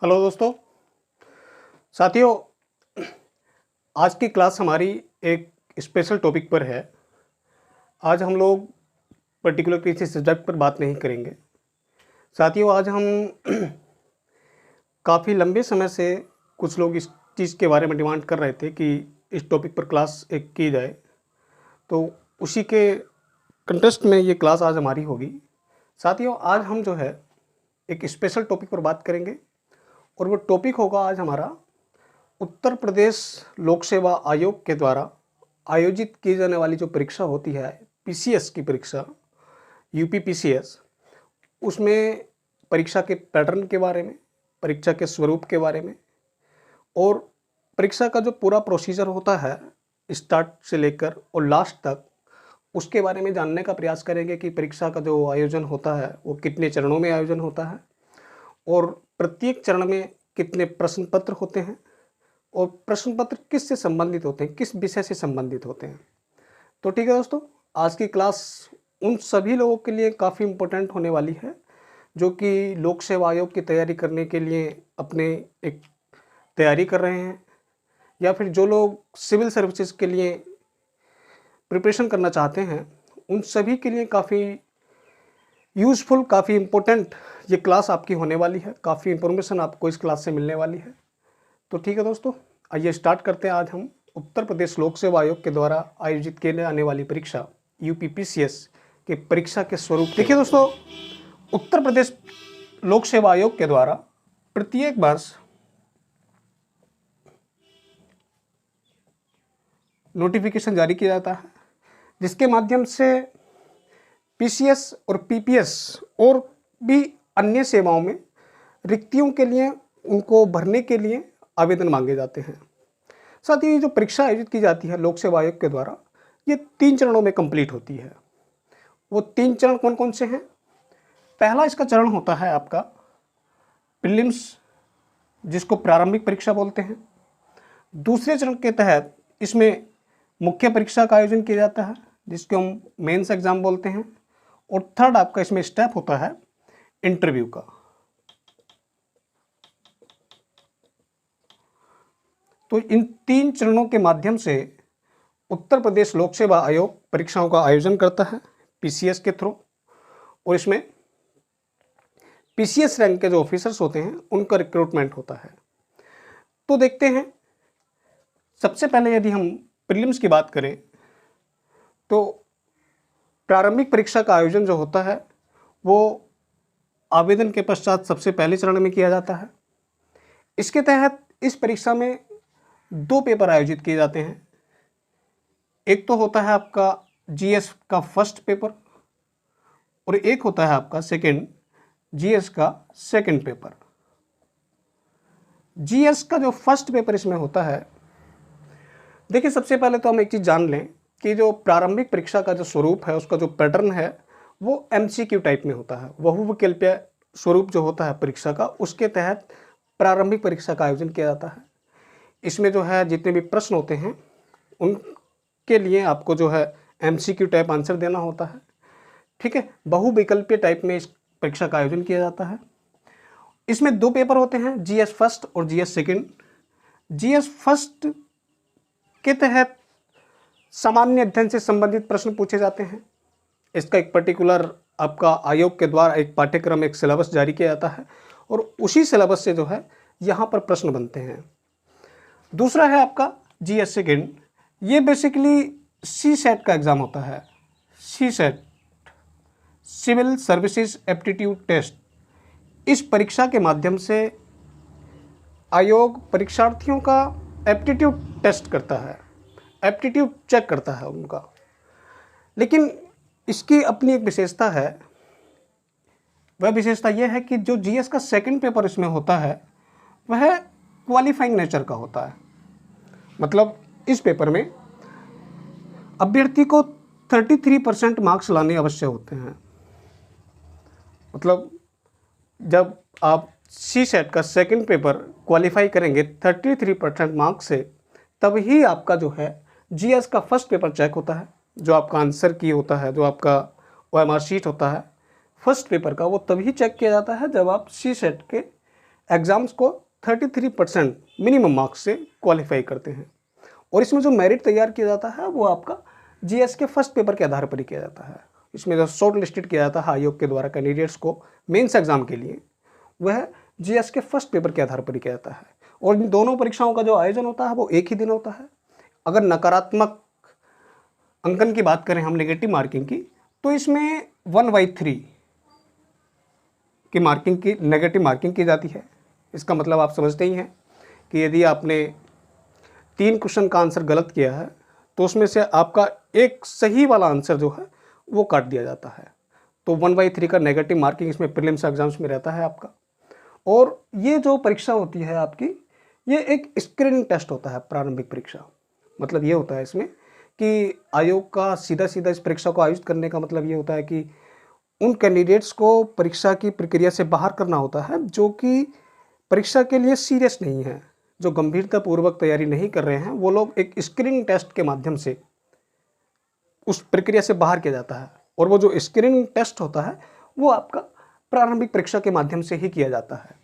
Hello दोस्तों। साथियों, आज की क्लास हमारी एक स्पेशल टॉपिक पर है। आज हम लोग पर्टिकुलर किसी सब्जेक्ट पर बात नहीं करेंगे। साथियों, आज हम काफ़ी लंबे समय से कुछ लोग इस चीज़ के बारे में डिमांड कर रहे थे कि इस टॉपिक पर क्लास एक की जाए, तो उसी के कंटेस्ट में ये क्लास आज हमारी होगी। साथियों, आज हम जो है एक स्पेशल टॉपिक पर बात करेंगे और वो टॉपिक होगा आज हमारा उत्तर प्रदेश लोक सेवा आयोग के द्वारा आयोजित की जाने वाली जो परीक्षा होती है, पीसीएस की परीक्षा, यूपी पीसीएस, उसमें परीक्षा के पैटर्न के बारे में, परीक्षा के स्वरूप के बारे में और परीक्षा का जो पूरा प्रोसीजर होता है स्टार्ट से लेकर और लास्ट तक, उसके बारे में जानने का प्रयास करेंगे कि परीक्षा का जो आयोजन होता है वो कितने चरणों में आयोजन होता है और प्रत्येक चरण में कितने प्रश्न पत्र होते हैं और प्रश्न पत्र किस से संबंधित होते हैं, किस विषय से संबंधित होते हैं। तो ठीक है दोस्तों, आज की क्लास उन सभी लोगों के लिए काफ़ी इम्पोर्टेंट होने वाली है जो कि लोक सेवा आयोग की तैयारी करने के लिए अपने एक तैयारी कर रहे हैं, या फिर जो लोग सिविल सर्विसेज के लिए प्रिपरेशन करना चाहते हैं, उन सभी के लिए काफ़ी यूज़फुल, काफ़ी इम्पोर्टेंट ये क्लास आपकी होने वाली है। काफ़ी इन्फॉर्मेशन आपको इस क्लास से मिलने वाली है। तो ठीक है दोस्तों, आइए स्टार्ट करते हैं। आज हम उत्तर प्रदेश लोक सेवा आयोग के द्वारा आयोजित की जाने वाली परीक्षा यूपीपीसीएस के परीक्षा के स्वरूप। देखिए दोस्तों, उत्तर प्रदेश लोक सेवा आयोग के द्वारा प्रत्येक वर्ष नोटिफिकेशन जारी किया जाता है, जिसके माध्यम से पीसीएस और पीपीएस और भी अन्य सेवाओं में रिक्तियों के लिए उनको भरने के लिए आवेदन मांगे जाते हैं। साथ ही जो परीक्षा आयोजित की जाती है लोक सेवा आयोग के द्वारा, ये 3 चरणों में कंप्लीट होती है। वो 3 चरण कौन कौन से हैं? पहला इसका चरण होता है आपका प्रीलिम्स, जिसको प्रारंभिक परीक्षा बोलते हैं। दूसरे चरण के तहत इसमें मुख्य परीक्षा का आयोजन किया जाता है, जिसको हम मेंस एग्जाम बोलते हैं। और थर्ड आपका इसमें स्टेप होता है इंटरव्यू का। तो इन 3 चरणों के माध्यम से उत्तर प्रदेश लोक सेवा आयोग परीक्षाओं का आयोजन करता है पीसीएस के थ्रू, और इसमें पीसीएस रैंक के जो ऑफिसर्स होते हैं उनका रिक्रूटमेंट होता है। तो देखते हैं, सबसे पहले यदि हम प्रीलिम्स की बात करें तो प्रारंभिक परीक्षा का आयोजन जो होता है वो आवेदन के पश्चात सबसे पहले चरण में किया जाता है। इसके तहत इस परीक्षा में 2 पेपर आयोजित किए जाते हैं। एक तो होता है आपका जीएस का फर्स्ट पेपर और एक होता है आपका सेकंड जीएस का सेकंड पेपर। जीएस का जो फर्स्ट पेपर इसमें होता है, देखिए सबसे पहले तो हम एक चीज़ जान लें कि जो प्रारंभिक परीक्षा का जो स्वरूप है, उसका जो पैटर्न है वो एमसीक्यू टाइप में होता है। बहुविकल्पीय स्वरूप जो होता है परीक्षा का, उसके तहत प्रारंभिक परीक्षा का आयोजन किया जाता है। इसमें जो है जितने भी प्रश्न होते हैं उनके लिए आपको जो है एमसीक्यू टाइप आंसर देना होता है। ठीक है, बहुविकल्पीय टाइप में इस परीक्षा का आयोजन किया जाता है। इसमें 2 पेपर होते हैं, जीएस फर्स्ट और जीएस सेकंड। जीएस फर्स्ट के तहत सामान्य अध्ययन से संबंधित प्रश्न पूछे जाते हैं। इसका एक पर्टिकुलर आपका आयोग के द्वारा एक पाठ्यक्रम, एक सिलेबस जारी किया जाता है और उसी सिलेबस से जो है यहाँ पर प्रश्न बनते हैं। दूसरा है आपका जीएस सेकंड। ये बेसिकली सीसेट का एग्ज़ाम होता है। CSAT, civil services aptitude test. इस परीक्षा के माध्यम से आयोग परीक्षार्थियों का एप्टीट्यूड टेस्ट करता है, एप्टीट्यूड चेक करता है उनका। लेकिन इसकी अपनी एक विशेषता है। वह विशेषता यह है कि जो जीएस का सेकंड पेपर इसमें होता है वह क्वालिफाइंग नेचर का होता है। मतलब इस पेपर में अभ्यर्थी को 33% मार्क्स लाने अवश्य होते हैं। मतलब जब आप सीसेट का सेकंड पेपर क्वालिफाई करेंगे 33% मार्क्स से, तब ही आपका जो है जीएस का फर्स्ट पेपर चेक होता है। जो आपका आंसर की होता है, जो आपका ओएमआर शीट होता है फर्स्ट पेपर का, वो तभी चेक किया जाता है जब आप सीसेट के एग्ज़ाम्स को 33% मिनिमम मार्क्स से क्वालिफाई करते हैं। और इसमें जो मेरिट तैयार किया जाता है वो आपका जीएस के फर्स्ट पेपर के आधार पर ही किया जाता है। इसमें जो शॉर्ट लिस्टेड किया जाता है आयोग के द्वारा कैंडिडेट्स को मेंस एग्जाम के लिए, वह जीएस के फर्स्ट पेपर के आधार पर ही किया जाता है। और इन दोनों परीक्षाओं का जो आयोजन होता है वो एक ही दिन होता है। अगर नकारात्मक अंकन की बात करें हम, नेगेटिव मार्किंग की, तो इसमें 1/3 की मार्किंग की नेगेटिव मार्किंग की जाती है। इसका मतलब आप समझते ही हैं कि यदि आपने 3 क्वेश्चन का आंसर गलत किया है तो उसमें से आपका एक सही वाला आंसर जो है वो काट दिया जाता है। तो 1/3 का नेगेटिव मार्किंग इसमें प्रीलिम्स एग्जाम्स में रहता है आपका। और ये जो परीक्षा होती है आपकी, ये एक स्क्रीनिंग टेस्ट होता है, प्रारंभिक परीक्षा। मतलब ये होता है इसमें कि आयोग का सीधा सीधा इस परीक्षा को आयोजित करने का मतलब ये होता है कि उन कैंडिडेट्स को परीक्षा की प्रक्रिया से बाहर करना होता है जो कि परीक्षा के लिए सीरियस नहीं है, जो गंभीरतापूर्वक तैयारी नहीं कर रहे हैं, वो लोग एक स्क्रीनिंग टेस्ट के माध्यम से उस प्रक्रिया से बाहर किया जाता है। और वो जो स्क्रीनिंग टेस्ट होता है वो आपका प्रारंभिक परीक्षा के माध्यम से ही किया जाता है।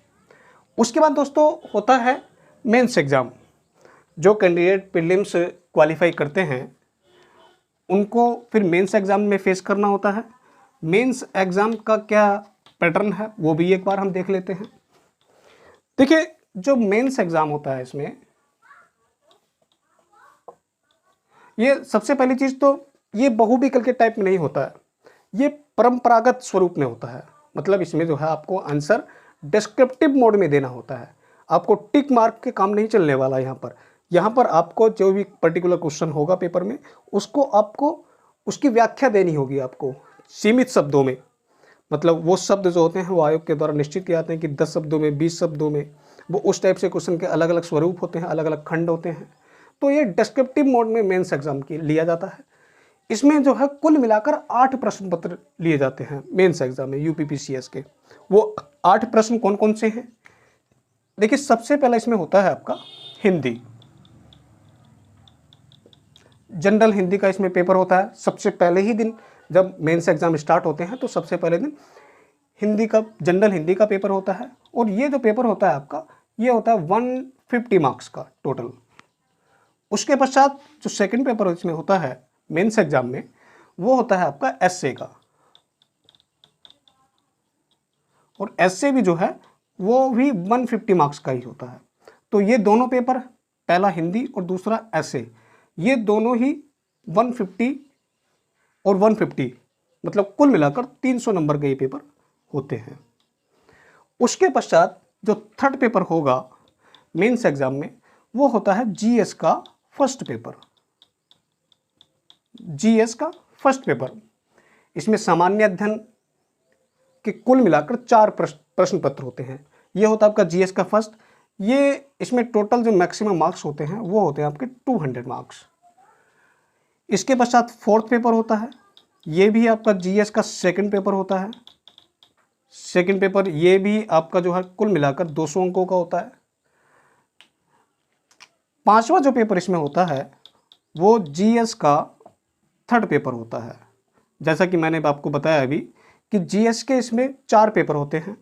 उसके बाद दोस्तों होता है मेंस एग्ज़ाम। जो कैंडिडेट प्रीलिम्स क्वालिफाई करते हैं उनको फिर मेंस एग्ज़ाम में फेस करना होता है। मेंस एग्ज़ाम का क्या पैटर्न है वो भी एक बार हम देख लेते हैं। देखिए, जो मेंस एग्ज़ाम होता है इसमें, ये सबसे पहली चीज़ तो ये बहुविकल्प के टाइप में नहीं होता है, ये परंपरागत स्वरूप में होता है। मतलब इसमें जो है आपको आंसर डिस्क्रिप्टिव मोड में देना होता है। आपको टिक मार्क के काम नहीं चलने वाला यहाँ पर आपको जो भी पर्टिकुलर क्वेश्चन होगा पेपर में, उसको आपको उसकी व्याख्या देनी होगी आपको सीमित शब्दों में। मतलब वो शब्द जो होते हैं वो आयोग के द्वारा निश्चित किए जाते हैं कि 10 शब्दों में, 20 शब्दों में, वो उस टाइप से क्वेश्चन के अलग अलग स्वरूप होते हैं, अलग अलग खंड होते हैं। तो ये डिस्क्रिप्टिव मोड में मेंस एग्जाम की लिया जाता है। इसमें जो है कुल मिलाकर 8 प्रश्न पत्र लिए जाते हैं मेंस एग्जाम में यूपीपीसीएस के। वो 8 प्रश्न कौन कौन से हैं? देखिए, सबसे पहला इसमें होता है आपका हिंदी। जनरल हिंदी का इसमें पेपर होता है। सबसे पहले ही दिन जब मेंस एग्जाम स्टार्ट होते हैं तो सबसे पहले दिन हिंदी का, जनरल हिंदी का पेपर होता है। और ये जो पेपर होता है आपका, ये होता है 150 मार्क्स का टोटल। उसके पश्चात जो सेकंड पेपर इसमें होता है मेंस एग्जाम में, वो होता है आपका एसए का। और एसए भी जो है वो भी 150 मार्क्स का ही होता है। तो ये दोनों पेपर, पहला हिंदी और दूसरा एसए, ये दोनों ही 150 और 150, मतलब कुल मिलाकर 300 नंबर के ये पेपर होते हैं। उसके पश्चात जो थर्ड पेपर होगा मेंस एग्जाम में, वो होता है जीएस का फर्स्ट पेपर। जीएस का फर्स्ट पेपर, इसमें सामान्य अध्ययन के कुल मिलाकर 4 प्रश्न पत्र होते हैं। ये होता है आपका जीएस का फर्स्ट। ये इसमें टोटल जो मैक्सिमम मार्क्स होते हैं वो होते हैं आपके 200 मार्क्स। इसके पश्चात फोर्थ पेपर होता है, ये भी आपका जीएस का सेकंड पेपर होता है। सेकंड पेपर ये भी आपका जो है कुल मिलाकर 200 अंकों का होता है। पांचवा जो पेपर इसमें होता है वो जीएस का थर्ड पेपर होता है। जैसा कि मैंने आपको बताया अभी कि जीएस के इसमें 4 पेपर होते हैं।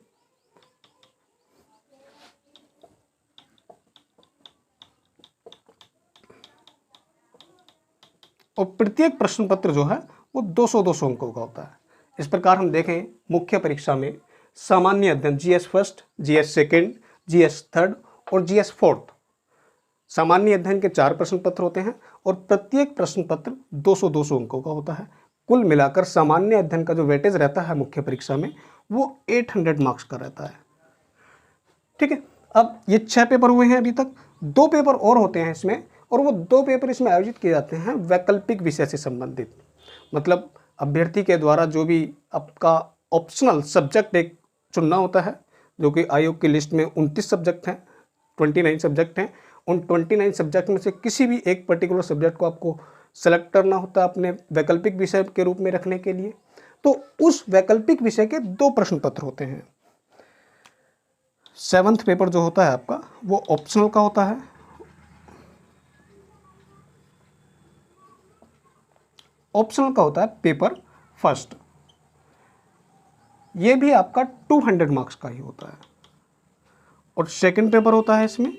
और प्रत्येक प्रश्न पत्र जो है वो 200-200 अंकों का होता है। इस प्रकार हम देखें मुख्य परीक्षा में सामान्य अध्ययन GS first, GS second, GS third और जीएस फोर्थ, सामान्य अध्ययन के 4 प्रश्न पत्र होते हैं और प्रत्येक प्रश्न पत्र 200-200 अंकों का होता है। कुल मिलाकर सामान्य अध्ययन का जो वेटेज रहता है मुख्य परीक्षा में वो 800 मार्क्स का रहता है। ठीक है, अब ये 6 पेपर हुए हैं अभी तक। 2 पेपर और होते हैं इसमें, और वो 2 पेपर इसमें आयोजित किए जाते हैं वैकल्पिक विषय से संबंधित। मतलब अभ्यर्थी के द्वारा जो भी आपका ऑप्शनल सब्जेक्ट एक चुनना होता है, जो कि आयोग की लिस्ट में 29 सब्जेक्ट हैं, 29 सब्जेक्ट हैं। उन 29 सब्जेक्ट में से किसी भी एक पर्टिकुलर सब्जेक्ट को आपको सेलेक्ट करना होता है अपने वैकल्पिक विषय के रूप में रखने के लिए। तो उस वैकल्पिक विषय के 2 प्रश्न पत्र होते हैं। 7th पेपर जो होता है आपका वो ऑप्शनल का होता है। ऑप्शनल का होता है पेपर फर्स्ट, ये भी आपका 200 मार्क्स का ही होता है। और सेकंड पेपर होता है इसमें,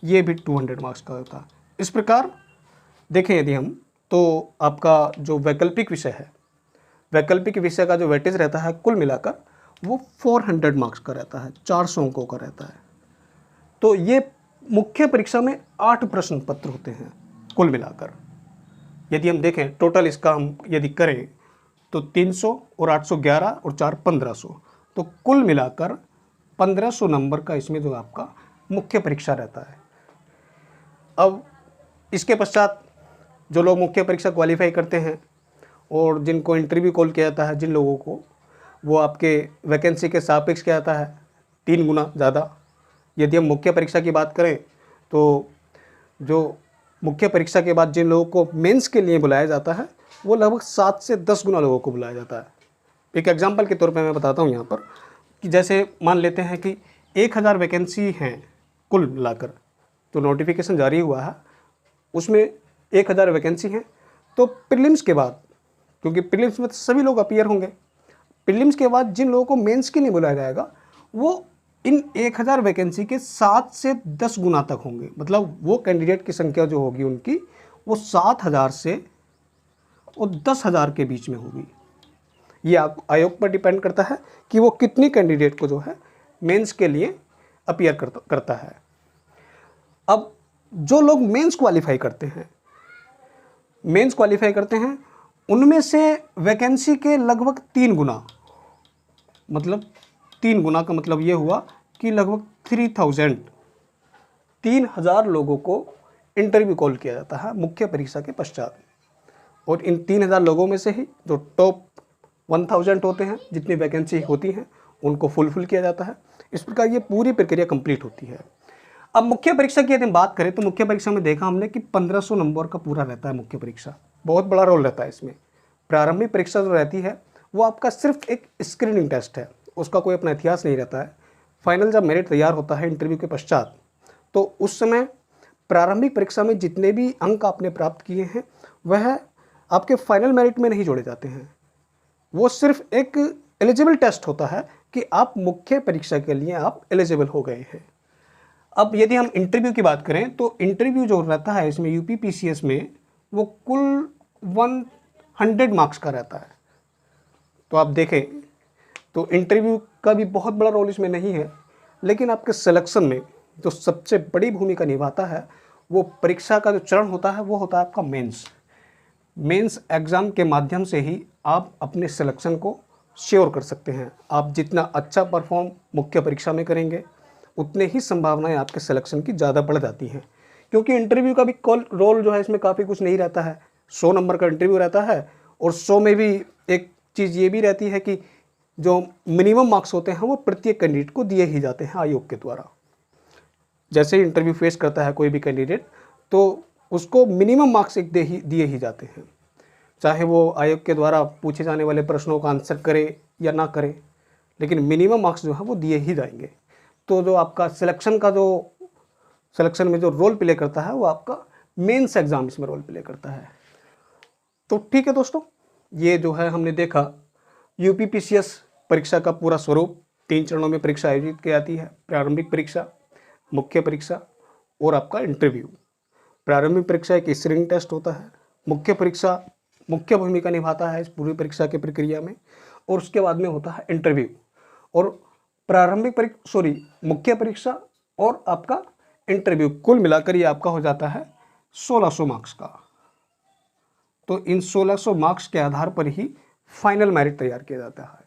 ये भी 200 मार्क्स का होता है। इस प्रकार देखें यदि हम, तो आपका जो वैकल्पिक विषय है, वैकल्पिक विषय का जो वेटेज रहता है कुल मिलाकर वो 400 मार्क्स का रहता है, 400 अंकों का रहता है। तो ये मुख्य परीक्षा में 8 प्रश्न पत्र होते हैं कुल मिलाकर। यदि हम देखें टोटल इसका हम यदि करें तो 300 और 811 और 4 1500, तो कुल मिलाकर 1500 नंबर का इसमें जो आपका मुख्य परीक्षा रहता है। अब इसके पश्चात जो लोग मुख्य परीक्षा क्वालिफाई करते हैं और जिनको इंटरव्यू कॉल किया जाता है, जिन लोगों को, वो आपके वैकेंसी के सापेक्ष किया जाता है 3 गुना ज़्यादा। यदि हम मुख्य परीक्षा की बात करें तो जो मुख्य परीक्षा के बाद जिन लोगों को मेंस के लिए बुलाया जाता है वो लगभग 7 से 10 गुना लोगों को बुलाया जाता है। एक एग्जांपल के तौर पे मैं बताता हूँ यहाँ पर कि जैसे मान लेते हैं कि 1000 वैकेंसी हैं कुल मिलाकर, तो नोटिफिकेशन जारी हुआ है उसमें 1000 वैकेंसी हैं, तो प्रीलिम्स के बाद, क्योंकि प्रीलिम्स में तो सभी लोग अपीयर होंगे, प्रीलिम्स के बाद जिन लोगों को मेंस के लिए बुलाया जाएगा वो इन 1000 वैकेंसी के 7 से 10 गुना तक होंगे। मतलब वो कैंडिडेट की संख्या जो होगी उनकी वो 7000 से और 10,000 के बीच में होगी। ये आयोग पर डिपेंड करता है कि वो कितनी कैंडिडेट को जो है मेंस के लिए अपीयर करता है। अब जो लोग मेंस क्वालिफाई करते हैं उनमें से वैकेंसी के लगभग 3 गुना, मतलब 3 गुना का मतलब ये हुआ कि लगभग 3000 लोगों को इंटरव्यू कॉल किया जाता है मुख्य परीक्षा के पश्चात। और इन 3000 लोगों में से ही जो टॉप 1000 होते हैं, जितनी वैकेंसी होती हैं, उनको फुलफिल किया जाता है। इस प्रकार ये पूरी प्रक्रिया कंप्लीट होती है। अब मुख्य परीक्षा की यदि हम बात करें तो मुख्य परीक्षा में देखा हमने कि 1500 नंबर का पूरा रहता है मुख्य परीक्षा, बहुत बड़ा रोल रहता है इसमें। प्रारंभिक परीक्षा जो रहती है वो आपका सिर्फ एक स्क्रीनिंग टेस्ट है, उसका कोई अपना इतिहास नहीं रहता है। फाइनल जब मेरिट तैयार होता है इंटरव्यू के पश्चात, तो उस समय प्रारंभिक परीक्षा में जितने भी अंक आपने प्राप्त किए हैं वह आपके फाइनल मेरिट में नहीं जोड़े जाते हैं। वो सिर्फ एक एलिजिबल टेस्ट होता है कि आप मुख्य परीक्षा के लिए आप एलिजिबल हो गए हैं। अब यदि हम इंटरव्यू की बात करें तो इंटरव्यू जो रहता है इसमें यूपी पीसीएस में वो कुल 100 मार्क्स का रहता है। तो आप देखें तो इंटरव्यू का भी बहुत बड़ा रोल इसमें नहीं है, लेकिन आपके सिलेक्शन में जो सबसे बड़ी भूमिका निभाता है वो परीक्षा का जो चरण होता है वो होता है आपका मेंस एग्ज़ाम के माध्यम से ही आप अपने सिलेक्शन को श्योर कर सकते हैं। आप जितना अच्छा परफॉर्म मुख्य परीक्षा में करेंगे उतने ही संभावनाएं आपके सिलेक्शन की ज़्यादा बढ़ जाती हैं, क्योंकि इंटरव्यू का भी रोल जो है इसमें काफ़ी कुछ नहीं रहता है। 100 नंबर का इंटरव्यू रहता है और 100 में भी एक चीज़ ये भी रहती है कि जो मिनिमम मार्क्स होते हैं वो प्रत्येक कैंडिडेट को दिए ही जाते हैं आयोग के द्वारा। जैसे ही इंटरव्यू फेस करता है कोई भी कैंडिडेट तो उसको मिनिमम मार्क्स एक दिए ही जाते हैं, चाहे वो आयोग के द्वारा पूछे जाने वाले प्रश्नों का आंसर करे या ना करे, लेकिन मिनिमम मार्क्स जो है वो दिए ही जाएंगे। तो जो आपका सिलेक्शन में जो रोल प्ले करता है वो आपका मेंस एग्ज़ाम इसमें रोल प्ले करता है। तो ठीक है दोस्तों, ये जो है हमने देखा यूपी पीसीएस परीक्षा का पूरा स्वरूप। 3 चरणों में परीक्षा आयोजित की जाती है, प्रारंभिक परीक्षा, मुख्य परीक्षा और आपका इंटरव्यू। प्रारंभिक परीक्षा एक स्क्रीनिंग टेस्ट होता है, मुख्य परीक्षा मुख्य भूमिका निभाता है इस पूरी परीक्षा की प्रक्रिया में, और उसके बाद में होता है इंटरव्यू। और मुख्य परीक्षा और आपका इंटरव्यू कुल मिलाकर ये आपका हो जाता है 1600 मार्क्स का। तो इन 1600 मार्क्स के आधार पर ही फाइनल मेरिट तैयार किया जाता है।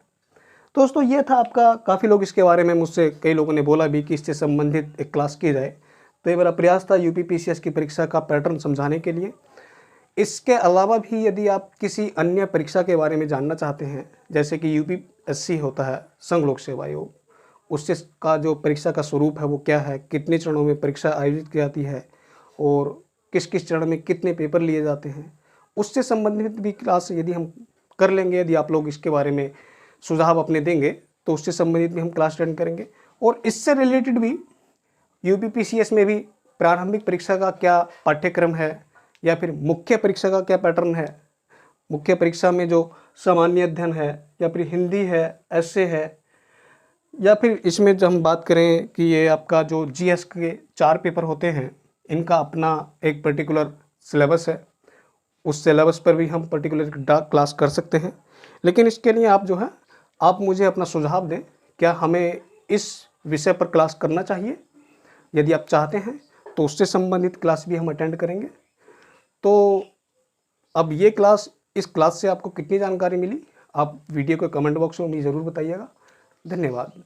दोस्तों ये था आपका, काफ़ी लोग इसके बारे में मुझसे, कई लोगों ने बोला भी कि इससे संबंधित एक क्लास की जाए, तो ये मेरा प्रयास था यूपी पीसीएस की परीक्षा का पैटर्न समझाने के लिए। इसके अलावा भी यदि आप किसी अन्य परीक्षा के बारे में जानना चाहते हैं, जैसे कि यूपीएससी होता है संघ लोक सेवा आयोग, उससे का जो परीक्षा का स्वरूप है वो क्या है, कितने चरणों में परीक्षा आयोजित की जाती है और किस किस चरण में कितने पेपर लिए जाते हैं, उससे संबंधित भी क्लास यदि हम कर लेंगे, यदि आप लोग इसके बारे में सुझाव अपने देंगे तो उससे संबंधित भी हम क्लास अटेंड करेंगे। और इससे रिलेटेड भी यूपी पीसीएस में भी प्रारंभिक परीक्षा का क्या पाठ्यक्रम है या फिर मुख्य परीक्षा का क्या पैटर्न है, मुख्य परीक्षा में जो सामान्य अध्ययन है या फिर हिंदी है, ऐसे है या फिर इसमें जब हम बात करें कि ये आपका जो जीएस के 4 पेपर होते हैं, इनका अपना एक पर्टिकुलर सिलेबस है, उस सिलेबस पर भी हम पर्टिकुलर क्लास कर सकते हैं। लेकिन इसके लिए आप जो है आप मुझे अपना सुझाव दें, क्या हमें इस विषय पर क्लास करना चाहिए? यदि आप चाहते हैं तो उससे संबंधित क्लास भी हम अटेंड करेंगे। तो अब ये क्लास, इस क्लास से आपको कितनी जानकारी मिली, आप वीडियो के कमेंट बॉक्स में मुझे ज़रूर बताइएगा। धन्यवाद।